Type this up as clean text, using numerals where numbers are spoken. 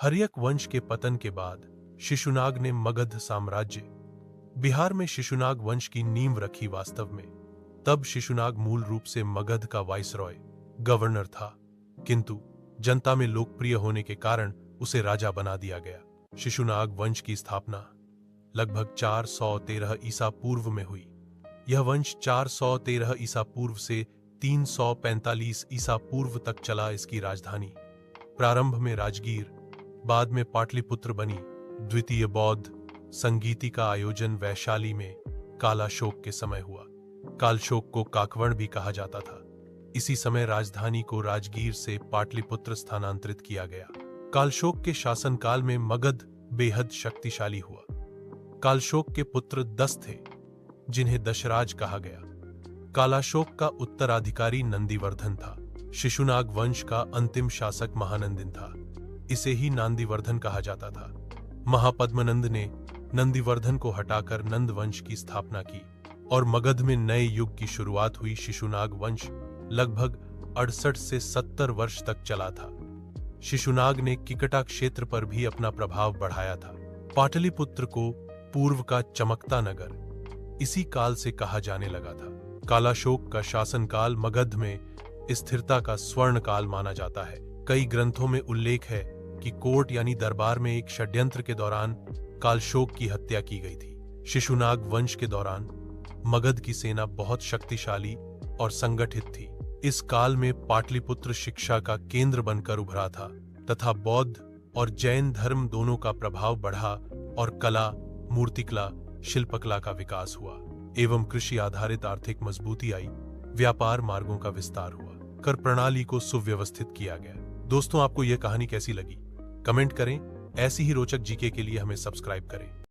हर्यक वंश के पतन के बाद शिशुनाग ने मगध साम्राज्य बिहार में शिशुनाग वंश की नींव रखी। वास्तव में तब शिशुनाग मूल रूप से मगध का वाइसरॉय गवर्नर था, किंतु जनता में लोकप्रिय होने के कारण उसे राजा बना दिया गया। शिशुनाग वंश की स्थापना लगभग 413 ईसा पूर्व में हुई। यह वंश 413 ईसा पूर्व से 345 ईसा पूर्व तक चला। इसकी राजधानी प्रारंभ में राजगीर, बाद में पाटलिपुत्र बनी। द्वितीय बौद्ध संगीति का आयोजन वैशाली में कालाशोक के समय हुआ। कालशोक को काकवण भी कहा जाता था। इसी समय राजधानी को राजगीर से पाटलिपुत्र स्थानांतरित किया गया। कालशोक के शासनकाल में मगध बेहद शक्तिशाली हुआ। कालशोक के पुत्र 10 थे, जिन्हें दशराज कहा गया। कालाशोक का उत्तराधिकारी नंदीवर्धन था। शिशुनाग वंश का अंतिम शासक महानंदिन था। इसे ही नांदीवर्धन कहा जाता था। महापद्मनंद ने नंदीवर्धन को हटाकर नंद वंश की स्थापना की और मगध में नए युग की शुरुआत हुई। शिशुनाग वंश लगभग 68 से 70 वर्ष तक चला था। शिशुनाग ने किकटा क्षेत्र पर भी अपना प्रभाव बढ़ाया था। पाटलिपुत्र को पूर्व का चमकता नगर इसी काल से कहा जाने लगा था। कालाशोक का शासनकाल मगध में स्थिरता का स्वर्ण काल माना जाता है। कई ग्रंथों में उल्लेख है कि कोर्ट यानी दरबार में एक षड्यंत्र के दौरान कालशोक की हत्या की गई थी। शिशुनाग वंश के दौरान मगध की सेना बहुत शक्तिशाली और संगठित थी। इस काल में पाटलिपुत्र शिक्षा का केंद्र बनकर उभरा था तथा बौद्ध और जैन धर्म दोनों का प्रभाव बढ़ा और कला, मूर्तिकला, शिल्पकला का विकास हुआ एवं कृषि आधारित आर्थिक मजबूती आई। व्यापार मार्गों का विस्तार हुआ, कर प्रणाली को सुव्यवस्थित किया गया। दोस्तों, आपको यह कहानी कैसी लगी? कमेंट करें। ऐसी ही रोचक जीके के लिए हमें सब्सक्राइब करें।